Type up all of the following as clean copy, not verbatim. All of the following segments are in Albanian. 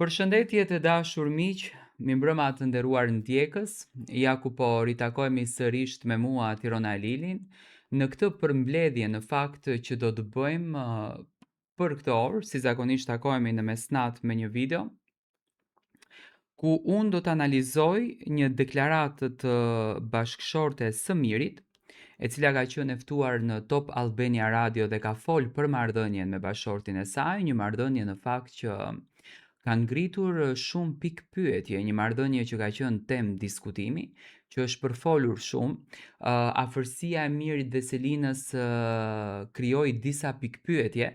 Përshëndetje të dashur miq, mirëmbrëma të nderuar ndjekës. Ja ku po ritakohemi sërish me mua Tirona Lilin në këtë përmbledhje në fakt që do të bëjmë për këtë orë, si zakonisht takohemi në mesnatë me një video, ku unë do të analizoj një deklaratë të bashkëshortes së Mirit, e cila ka qenë e ftuar në Top Albania Radio dhe ka folë për marrëdhënien me bashkëshortin e saj, një marrëdhënie në fakt që ka ngritur shumë pikë pyetje, një marrëdhënie që ka qenë temë diskutimi, që është përfolur shumë. Afërsia e Mirit dhe Selinës krijoi disa pikë pyetje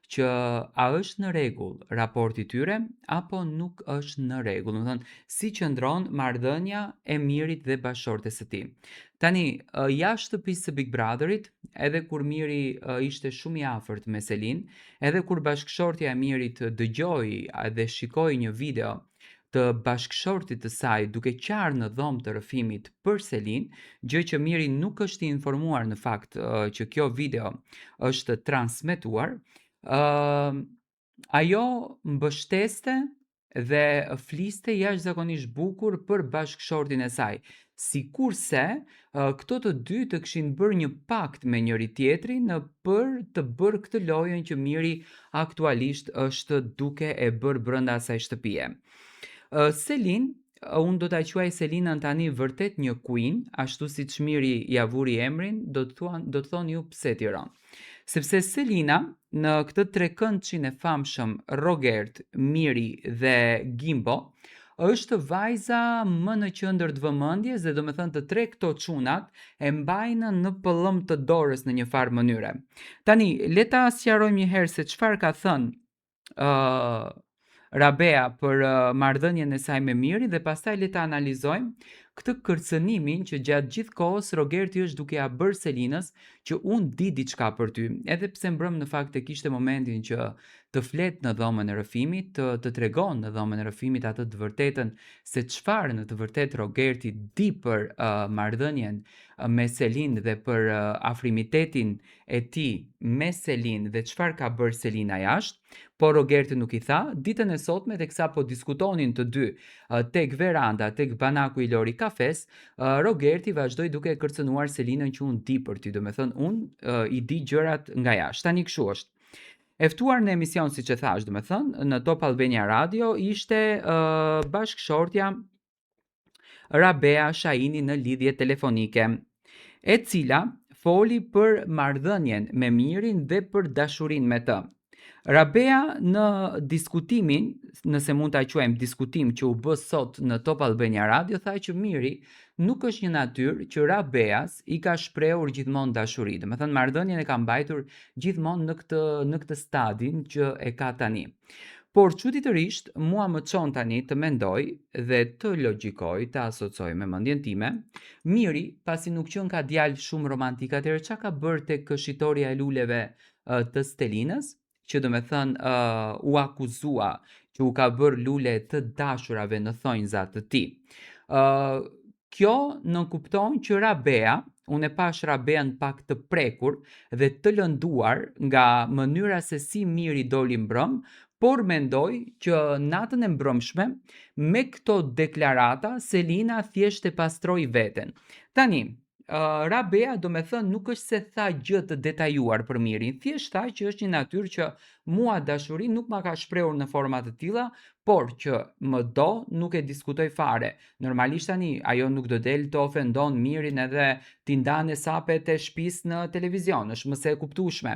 që a është në rregull raporti tyre apo nuk është në rregull. Do të thënë, si qëndron marrëdhënia e Mirit dhe bashkëshortes së tij. Tani, jashtë shtëpisë së Big Brotherit, edhe kur Miri ishte shumë i afërt me Selin, edhe kur bashkëshortja e Mirit dëgjoi dhe shikoi një video të bashkëshortit të saj duke qarë në dhomë të rrëfimit për Selin, gjë që Miri nuk është i informuar në fakt që kjo video është transmetuar, ajo mbështeste dhe fliste jashtëzakonisht bukur për bashkëshortin e saj. Sikurse këto të dy të kishin bërë një pakt me njëri tjetrin për të bërë këtë lojën që Miri aktualisht është duke e bërë brenda asaj shtëpie. Selin, unë do ta quaj Selinën tani vërtet një queen, ashtu siç Miri ja vuri emrin, do të thonë ju pse Tiran. Sepse Selina në këtë trekëndçin e famshëm Rogert, Miri dhe Gimbo, është vajza më në qendër të vëmendjes dhe domethënë të tre këto çunat e mbajnë në pëllëm të dorës në një farë mënyre. Tani, le ta sqarojmë një herë se çfarë ka thënë Rabea për marrëdhënien e saj me Mirin dhe pastaj le ta analizojmë këtë kërcënimin që gjatë gjithë kohës Rogerti është duke ja bërë Selinës që unë di diçka për ty, edhe pse mbrëm në fakt e kishte momentin që të flet në dhomën e rrëfimit, të tregon në dhomën e rrëfimit atë të vërtetën se çfarë në të vërtetë Rogerti di për marrëdhënien me Selin dhe për afrimitetin e tij me Selin dhe çfarë ka bërë Selina jashtë, por Rogerti nuk i tha. Ditën e sotme teksa po diskutonin të dy tek veranda, tek banaku i Lori Kafes, Rogerti vazhdoi duke e kërcënuar Selinën që unë di për ty, domethënë unë i di gjërat nga jashtë. Tani kështu është. E ftuar në emision, siç e thash, domethënë, në Top Albania Radio ishte bashkëshortja Rabea Shahini në lidhje telefonike, e cila foli për marrëdhënien me Mirin dhe për dashurinë me të. Rabea në diskutimin, nëse mund ta quajmë diskutim që u bë sot në Top Albania Radio, tha që Miri nuk është një natyrë që Rabeas i ka shprehur gjithmonë dashuri. Domethënë marrëdhënien e ka mbajtur gjithmonë në këtë stadin që e ka tani. Por çuditërisht mua më çon tani të mendoj dhe të logjikoj, të asocioj me mendjen time, Miri, pasi nuk qen ka djalë shumë romantik, atëherë çka ka bërë tek shitoria e luleve të Stelinës, që domethënë u akuzua që u ka bërë lule të dashurave në thonjza të tij. Kjo nënkupton që Rabea, unë e pash Rabean pak të prekur dhe të lënduar nga mënyra se si Miri doli mbrëm, por mendoj që natën e mbrëmshme me këto deklarata Selina thjesht e pastroi veten. Tani, Rabea domethënë nuk është se tha gjë të detajuar për Mirin, thjesht tha që është një natyrë që mua dashurinë nuk ma ka shprehur në forma të tilla, por që më do nuk e diskutoj fare. Normalisht tani ajo nuk do del të ofendon Mirin edhe t'i ndanë sapet e shtëpisë në televizion, është më se e kuptueshme.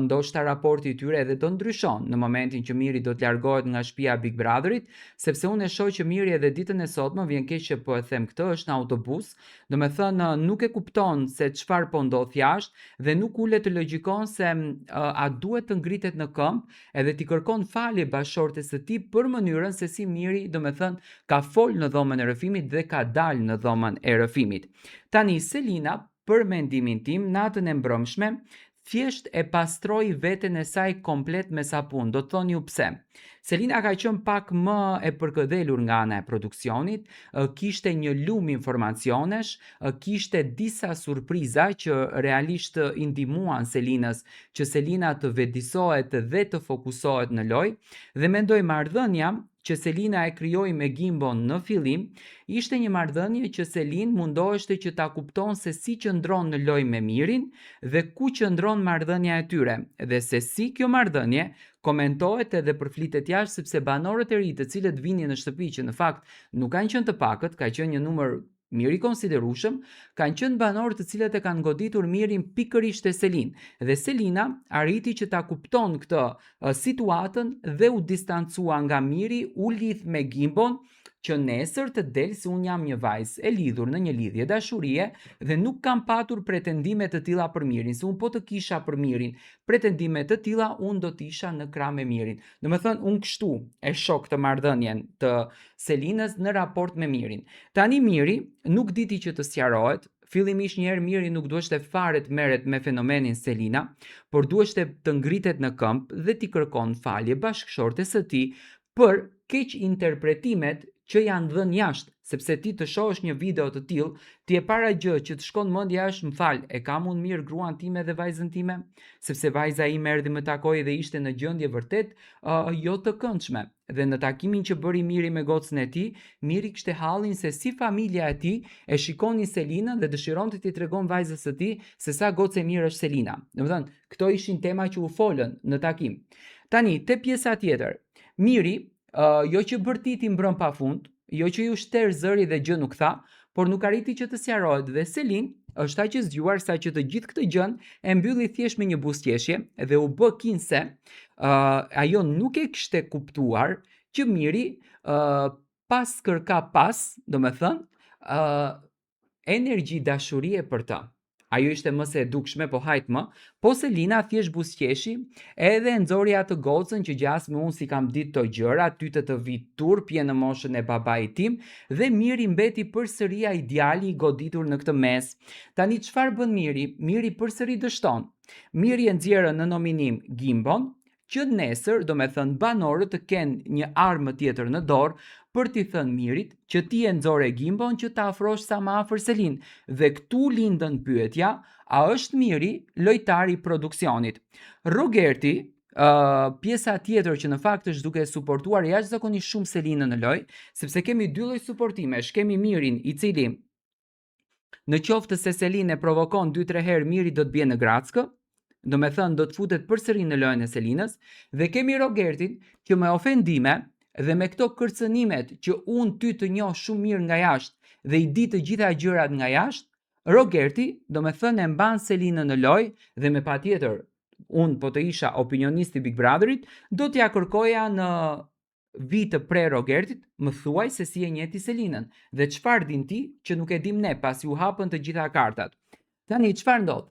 Ndoshta raporti i tyre edhe do ndryshon në momentin që Miri do të largohet nga shtëpia Big Brotherit, sepse unë e shoh që Miri edhe ditën e sotme, vjen keq që po e them këtë, është në autobus, domethënë nuk e kupton se çfarë po ndodh jashtë dhe nuk ulet të logjikon se a duhet të ngritet në këmbë edhe t'i kërkon falje bashkëshortes së tij për mënyrën se si Miri domethënë ka fol në dhomën e rrëfimit dhe ka dalë në dhomën e rrëfimit. Tani Selina, për mendimin tim, natën e mbrëmshme thjesht e pastroi veten e saj komplet me sapun. Do të thoni ju pse. Selina ka qenë pak më e përkëdhelur nga ana e produksionit, kishte një lum informacionesh, kishte disa surpriza që realisht i ndihmuan Selinës që Selina të vedisohet dhe të fokusohet në lojë, dhe mendoj marrëdhënia që Selina e krijoi me Gimbon në fillim, ishte një marrëdhënie që Selin mundoheshte që ta kupton se si qëndron në lojë me Mirin dhe ku qëndron marrëdhënia e tyre, dhe se si kjo marrëdhënie komentohet edhe për flitet jashtë, sepse banorët e ri të cilët vinin në shtëpi, që në fakt nuk kanë qenë të pakët, ka qenë një numër mirë i konsiderueshëm, kanë qenë banorë të cilët e kanë goditur Mirin pikërisht te Selin, dhe Selina arriti që ta kupton këtë situatën dhe u distancua nga Miri, u lidh me Gimbon, që nesër të del se unë jam një vajzë e lidhur në një lidhje dashurie dhe nuk kam patur pretendime të tilla për Mirin, se unë po të kisha për Mirin pretendime të tilla, unë do t'isha në krah me Mirin. Domethënë, unë kështu e shoh këtë marrëdhënien të Selinës në raport me Mirin. Tani Miri nuk diti që të sqarohet. Fillimisht njëherë Miri nuk duheshte fare të merret me fenomenin Selina, por duheshte të ngritet në këmbë dhe t'i kërkon falje bashkëshortes së tij për keq interpretimet që janë dhënë jashtë, sepse ti të shohësh një video të tillë, ti e para gjë që të shkon mendja është, më fal, e kam unë mirë gruan time dhe vajzën time, sepse vajza ime erdhi më takoi dhe ishte në gjendje vërtet jo të këndshme. Dhe në takimin që bëri Miri me gocën e tij, Miri kishte hallin se si familja e tij e shikonin Selinën dhe dëshironte t'i tregon vajzës së tij se sa gocë e mirë është Selina. Domethënë, këto ishin tema që u folën në takim. Tani, te pjesa tjetër, Miri jo që bërtiti mbrëm pafund, jo që ju shter zëri dhe gjë nuk tha, por nuk arriti që të sqarohet, dhe Selin është aq e zgjuar sa që të gjithë këtë gjën e mbylli thjesht me një buzëqeshje dhe u bë kin se ajo nuk e kishte kuptuar që Miri pas kërka pas, domethënë, energji dashurie për të. Ajo ishte më se e dukshme, po hajt më, po Selina thjesht buzëqeshi edhe nxori atë gocën që gjas me unë si kam ditë to gjëra, ty të vit turp, je në moshën e babait tim, dhe Miri mbeti përsëri ai djali i goditur në këtë mes. Tani çfarë bën Miri? Miri përsëri dështon. Miri e nxjerrën në nominim Gimbon, që nesër, domethënë banorët të kenë një armë tjetër në dorë për t'i thënë Mirit që ti e nxore Gimbon që ta afrosh sa më afër Selin. Dhe këtu lindën pyetja, a është Miri lojtari i produksionit? Rogerti, pjesa tjetër që në fakt është duke suportuar jashtëzakonisht shumë Selinën në lojë, sepse kemi dy lloj suportimesh, kemi Mirin i cili në qoftë se Selin e provokon 2-3 herë, Miri do të bie në grackë, domethënë do të futet përsëri në lojën e Selinës, dhe kemi Rogertin që me ofendime dhe me këto kërcënimet që unë ty të njoh shumë mirë nga jashtë dhe i di të gjitha gjërat nga jashtë, Rogerti domethënë e mban Selinën në lojë dhe me patjetër unë po të isha opinionisti Big Brotherit, do t'ja kërkoja në vitë pre Rogertit, më thuaj se si e njeh ti Selinën dhe çfarë din ti që nuk e dim ne pasi u hapën të gjitha kartat. Tani çfarë ndodh?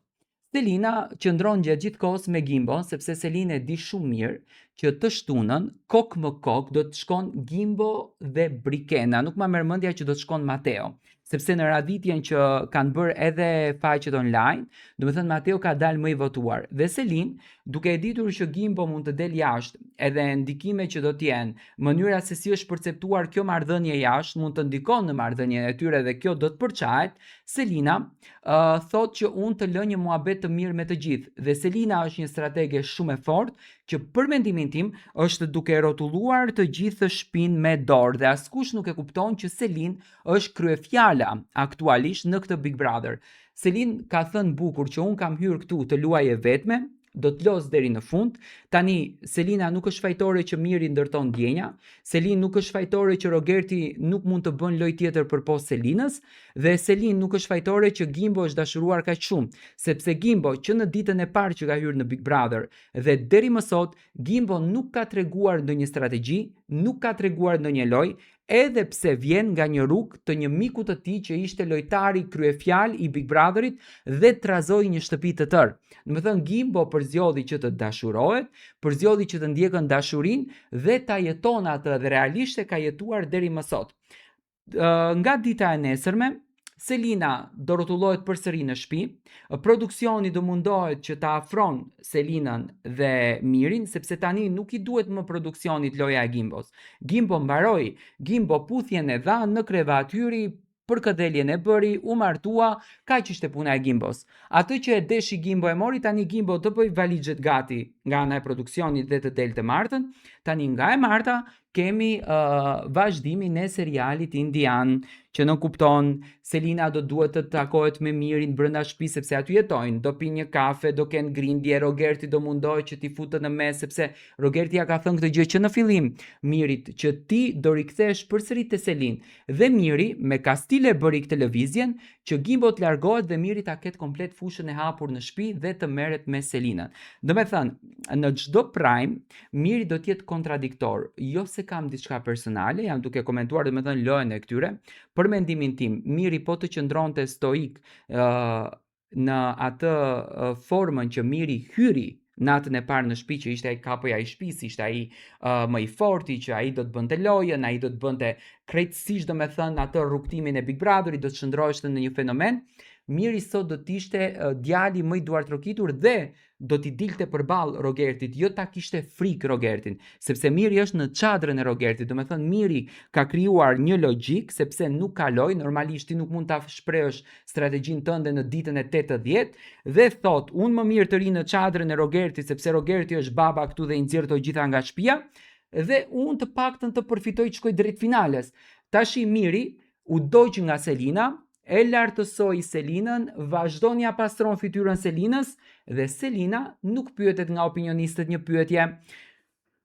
Selina qëndron gjatë gjithë kohës me Gimbon, sepse Selina e di shumë mirë që të shtunën, kok më kok, do të shkon Gimbo dhe Brikena, nuk ma merr mendja që do të shkon Mateo, sepse në radhitjen që kanë bërë edhe faqet online, domethënë Mateo ka dalë më i votuar, dhe Selin, duke e ditur që Gimbo mund të del jashtë, edhe ndikime që do t'jenë, mënyra se si është perceptuar kjo marrëdhënie jashtë mund të ndikon në marrëdhënien e tyre dhe kjo do të përçahet, Selina thot që unë të lë një muhabet të mirë me të gjithë, dhe Selina është një stratege shumë e fortë që për mendimin tim është duke rrotulluar të gjithë shtëpinë me dorë dhe askush nuk e kupton që Selin është kryefjala aktualisht në këtë Big Brother. Selin ka thënë bukur që unë kam hyrë këtu të luajë vetme, do të los deri në fund. Tani Selina nuk është fajtore që Miri ndërton djenja, Selin nuk është fajtore që Rogerti nuk mund të bën lojë tjetër përposhtë Selinës, dhe Selin nuk është fajtore që Gimbo është dashuruar kaq shumë, sepse Gimbo që në ditën e parë që ka hyrë në Big Brother dhe deri më sot, Gimbo nuk ka treguar ndonjë strategji, nuk ka treguar ndonjë lojë, edhe pse vjen nga një rrugë të një miku të tij që ishte lojtari kryefjal i Big Brotherit dhe trazoi një shtëpi të tërë. Domethënë Gimbo përzgjodhi që të dashurohet, përzgjodhi që të ndjekën dashurinë dhe ta jeton atë dhe realisht e ka jetuar deri më sot. Nga dita e nesërme, Selina do rrotullohet përsëri në shtëpi, produksioni do mundohet që ta afron Selinën dhe Mirin, sepse tani nuk i duhet më produksionit loja e Gimbos. Gimbo mbaroi, Gimbo puthjen e dha në krevat, hyri për këdheljen e bëri, u martua, kaq ishte puna e Gimbos. Atë që e deshi Gimbo e mori, tani Gimbo të bëj valixhet gati nga ana e produksionit dhe të del të Martën. Tani nga e Marta kemi vazhdimin e serialit indian, që në kupton Selina do duhet të takohet me Mirin brenda shtëpisë sepse aty jetojnë, do pinë një kafe, do kenë grindje, Rogerti do mundohet që t'i futet në mes sepse Rogerti ja ka thënë këtë gjë që në fillim Mirit, që ti do rikthesh përsëri te Selin. Dhe Miri me kastile bëri këtë lëvizjen që Gimbo të largohet dhe Miri ta ketë komplet fushën e hapur në shtëpi dhe të merret me Selinën. Do me thënë, në çdo prime Miri do të jetë kontradiktor, jo se kam diçka personale, jam duke komentuar domethënë lojën e këtyre. Për mendimin tim, Miri po të qëndronte stoik në atë formën që Miri hyri natën e parë në shtëpi, që ishte ai kapoja i shtëpisë, ishte ai më i forti, që ai do të bënte lojën, ai do të bënte krejtësisht domethënë atë rrugtimin e Big Brotherit, do të çndroheshte në një fenomen. Miri sot do të ishte djali më i duar trokitur dhe do t'i dilte përballë Rogertit, jo ta kishte frikë Rogertin, sepse Miri është në çadrën e Rogertit. Do me thënë Miri ka krijuar një logjik sepse nuk ka lojë, normalisht ti nuk mund ta shprehësh strategjinë tënde në ditën e 80 dhe thot, unë më mirë të ri në çadrën e Rogertit sepse Rogerti është baba këtu dhe i nxjerr të gjitha nga shtëpia dhe unë të paktën të përfitoj të shkoj drejt finales. Tashi Miri u doq nga Selina, e lartësoi Selinën, vazhdon ja pastron fytyrën Selinës dhe Selina nuk pyetet nga opinionistët një pyetje.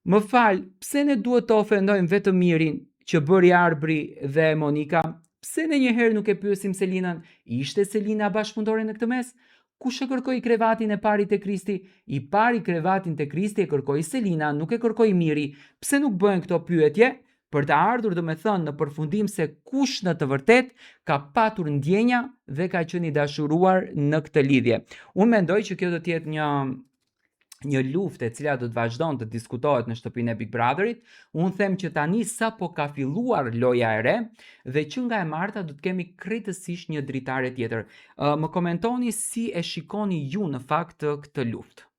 Më fal, pse ne duhet të ofendojmë vetëm Mirin që bëri Arbri dhe Monika? Pse ne njëherë nuk e pyesim Selinën? Ishte Selina bashkëpunëtore në këtë mes? Kush e kërkoi krevatin e pari te Kristi? I pari krevatin te Kristi e kërkoi Selina, nuk e kërkoi Miri. Pse nuk bëhen këto pyetje? Për të ardhur do me thënë në përfundim se kush në të vërtet ka patur ndjenja dhe ka qenë i dashuruar në këtë lidhje. Unë mendoj që kjo do të jetë një luftë e cila do të vazhdon të diskutohet në shtëpinë e Big Brotherit. Unë them që tani sapo ka filluar loja e re dhe që nga e Marta do të kemi krejtësisht një dritare tjetër. Më komentoni si e shikoni ju në fakt këtë luftë.